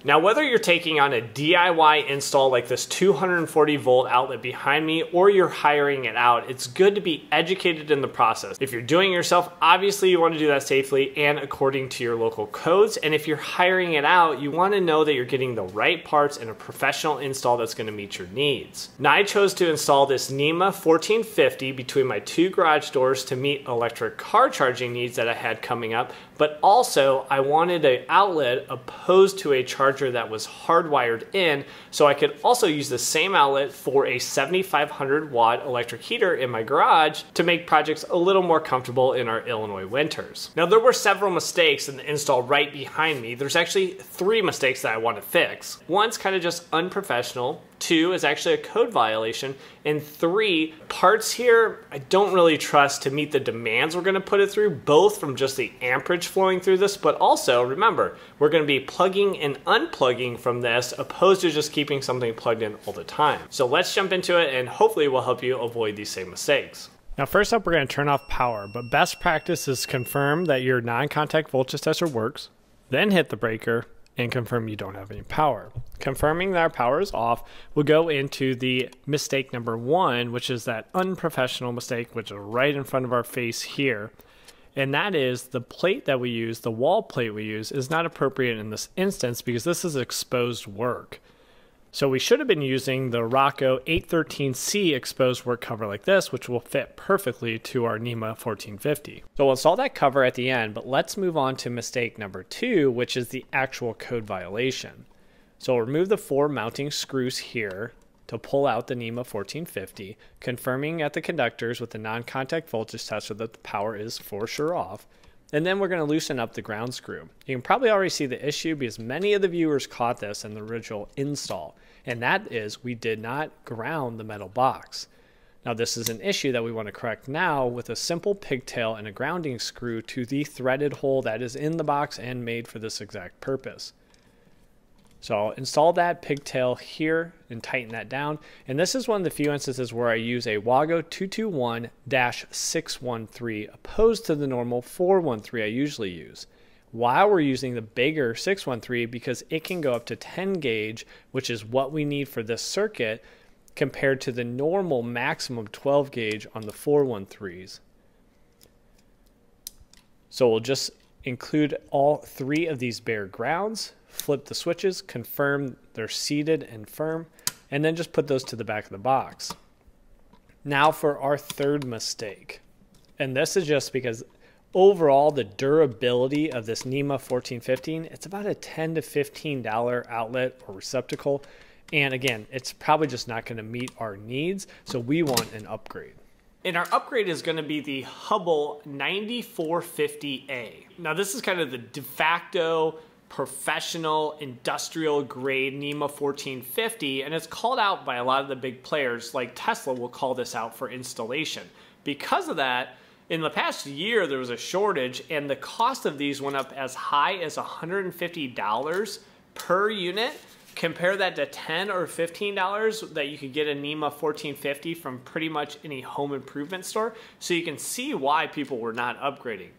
Now, whether you're taking on a DIY install like this 240 volt outlet behind me, or you're hiring it out, it's good to be educated in the process. If you're doing it yourself, obviously you want to do that safely and according to your local codes. And if you're hiring it out, you want to know that you're getting the right parts and a professional install that's going to meet your needs. Now, I chose to install this NEMA 1450 between my two garage doors to meet electric car charging needs that I had coming up, but also I wanted an outlet opposed to a charger that was hardwired in, so I could also use the same outlet for a 7,500 watt electric heater in my garage to make projects a little more comfortable in our Illinois winters. Now, there were several mistakes in the install right behind me. There's actually 3 mistakes that I want to fix. One's kind of just unprofessional, 2 is actually a code violation, and 3, parts here I don't really trust to meet the demands we're going to put it through, both from just the amperage flowing through this, but also remember, we're going to be plugging and unplugging from this opposed to just keeping something plugged in all the time. So let's jump into it, and hopefully we'll help you avoid these same mistakes. Now, first up, we're going to turn off power, but best practice is confirm that your non-contact voltage tester works, then hit the breaker and confirm you don't have any power. Confirming that our power is off, we'll go into the mistake number 1, which is that unprofessional mistake, which is right in front of our face here. And that is the plate that we use, the wall plate we use, is not appropriate in this instance because this is exposed work. So we should have been using the Rocco 813C exposed work cover like this, which will fit perfectly to our NEMA 1450. So we'll install that cover at the end, but let's move on to mistake number 2, which is the actual code violation. So we'll remove the 4 mounting screws here to pull out the NEMA 1450, confirming at the conductors with the non-contact voltage tester that the power is for sure off. And then we're going to loosen up the ground screw. You can probably already see the issue because many of the viewers caught this in the original install, and that is we did not ground the metal box. Now, this is an issue that we want to correct now with a simple pigtail and a grounding screw to the threaded hole that is in the box and made for this exact purpose. So I'll install that pigtail here and tighten that down. And this is one of the few instances where I use a Wago 221-613 opposed to the normal 413 I usually use. While we're using the bigger 613 because it can go up to 10 gauge, which is what we need for this circuit, compared to the normal maximum 12 gauge on the 413s. So we'll just include all 3 of these bare grounds, flip the switches, confirm they're seated and firm, and then just put those to the back of the box. Now for our 3rd mistake. And this is just because overall the durability of this NEMA 1450, it's about a $10 to $15 outlet or receptacle. And again, it's probably just not going to meet our needs, so we want an upgrade. And our upgrade is going to be the Hubbell 9450A. Now, this is kind of the de facto professional industrial grade NEMA 1450, and it's called out by a lot of the big players like Tesla will call this out for installation. Because of that, in the past year there was a shortage and the cost of these went up as high as $150 per unit. Compare that to $10 or $15 that you could get a NEMA 1450 from pretty much any home improvement store. So you can see why people were not upgrading.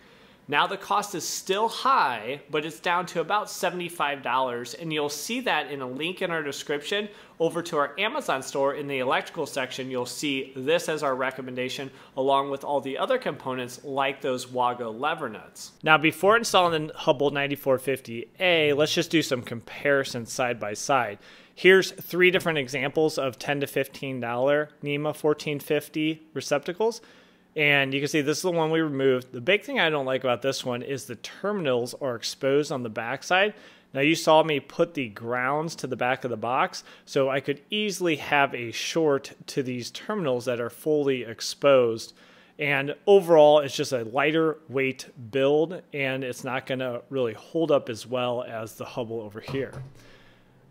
Now the cost is still high, but it's down to about $75, and you'll see that in a link in our description. Over to our Amazon store in the electrical section, you'll see this as our recommendation along with all the other components like those Wago lever nuts. Now before installing the Hubbell 9450A, let's just do some comparisons side by side. Here's 3 different examples of $10 to $15 NEMA 1450 receptacles. And you can see this is the one we removed. The big thing I don't like about this one is the terminals are exposed on the backside. Now you saw me put the grounds to the back of the box, so I could easily have a short to these terminals that are fully exposed. And overall, it's just a lighter weight build, and it's not going to really hold up as well as the Hubbell over here.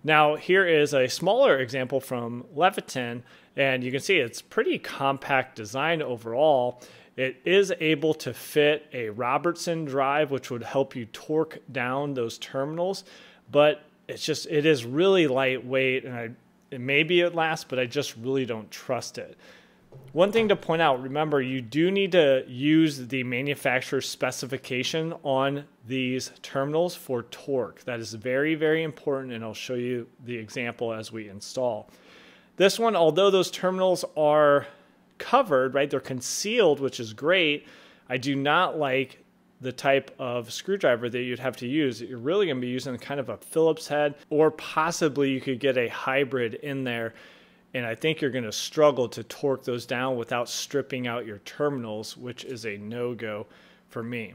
Now here is a smaller example from Leviton, and you can see it's pretty compact design overall. It is able to fit a Robertson drive, which would help you torque down those terminals, but it is really lightweight, and it maybe it lasts, but I just really don't trust it. One thing to point out, remember, you do need to use the manufacturer's specification on these terminals for torque. That is very, very important, and I'll show you the example as we install. This one, although those terminals are covered, right, they're concealed, which is great, I do not like the type of screwdriver that you'd have to use. You're really going to be using kind of a Phillips head, or possibly you could get a hybrid in there. And I think you're going to struggle to torque those down without stripping out your terminals, which is a no-go for me.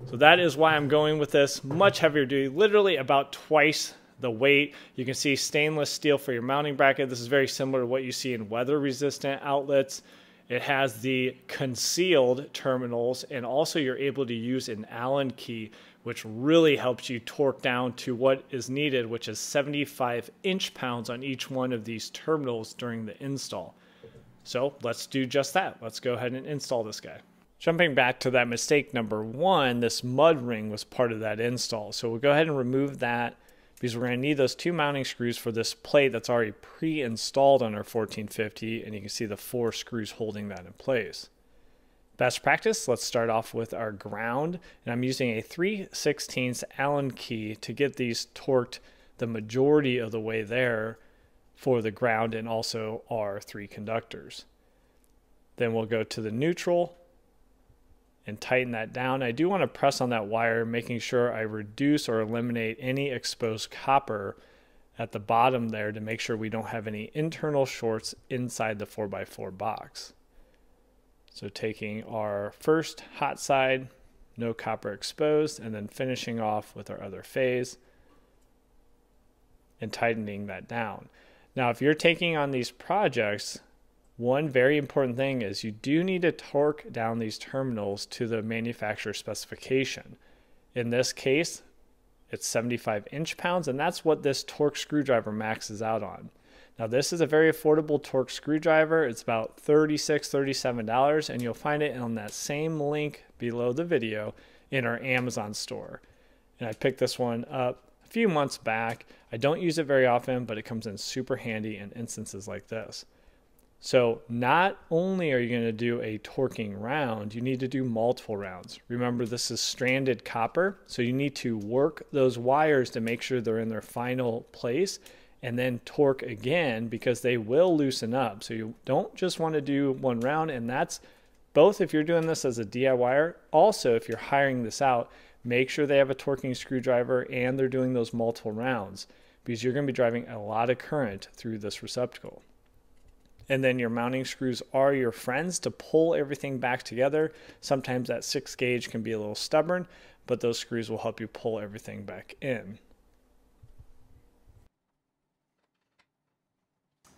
So that is why I'm going with this. Much heavier duty, literally about twice the weight. You can see stainless steel for your mounting bracket. This is very similar to what you see in weather-resistant outlets. It has the concealed terminals, and also you're able to use an Allen key, which really helps you torque down to what is needed, which is 75 inch-pounds on each one of these terminals during the install. So let's do just that. Let's go ahead and install this guy. Jumping back to that mistake number one, this mud ring was part of that install. So we'll go ahead and remove that, because we're going to need those 2 mounting screws for this plate that's already pre-installed on our 1450, and you can see the 4 screws holding that in place. Best practice, let's start off with our ground, and I'm using a 3/16 Allen key to get these torqued the majority of the way there for the ground and also our 3 conductors. Then we'll go to the neutral and tighten that down. I do want to press on that wire, making sure I reduce or eliminate any exposed copper at the bottom there to make sure we don't have any internal shorts inside the 4x4 box. So taking our first hot side, no copper exposed, and then finishing off with our other phase and tightening that down. Now, if you're taking on these projects, one very important thing is you do need to torque down these terminals to the manufacturer specification. In this case, it's 75 inch-pounds, and that's what this torque screwdriver maxes out on. Now, this is a very affordable torque screwdriver. It's about $36, $37, and you'll find it on that same link below the video in our Amazon store. And I picked this one up a few months back. I don't use it very often, but it comes in super handy in instances like this. So not only are you going to do a torquing round, you need to do multiple rounds. Remember, this is stranded copper, so you need to work those wires to make sure they're in their final place, and then torque again, because they will loosen up. So you don't just want to do one round, and that's both if you're doing this as a DIYer. Also, if you're hiring this out, make sure they have a torquing screwdriver and they're doing those multiple rounds, because you're going to be driving a lot of current through this receptacle. And then your mounting screws are your friends to pull everything back together. Sometimes that 6 gauge can be a little stubborn, but those screws will help you pull everything back in.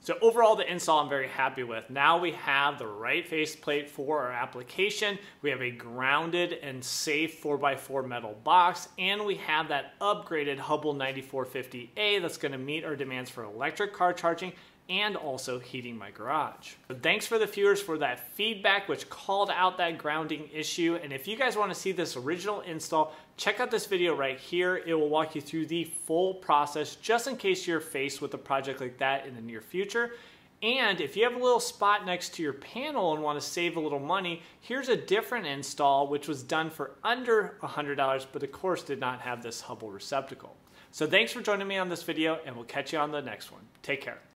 So overall, the install I'm very happy with. Now we have the right faceplate for our application. We have a grounded and safe 4x4 metal box, and we have that upgraded Hubbell 9450A that's going to meet our demands for electric car charging and also heating my garage. So thanks for the viewers for that feedback, which called out that grounding issue. And if you guys want to see this original install, check out this video right here. It will walk you through the full process, just in case you're faced with a project like that in the near future. And if you have a little spot next to your panel and want to save a little money, here's a different install which was done for under $100, but of course did not have this Hubbell receptacle. So thanks for joining me on this video, and we'll catch you on the next one. Take care.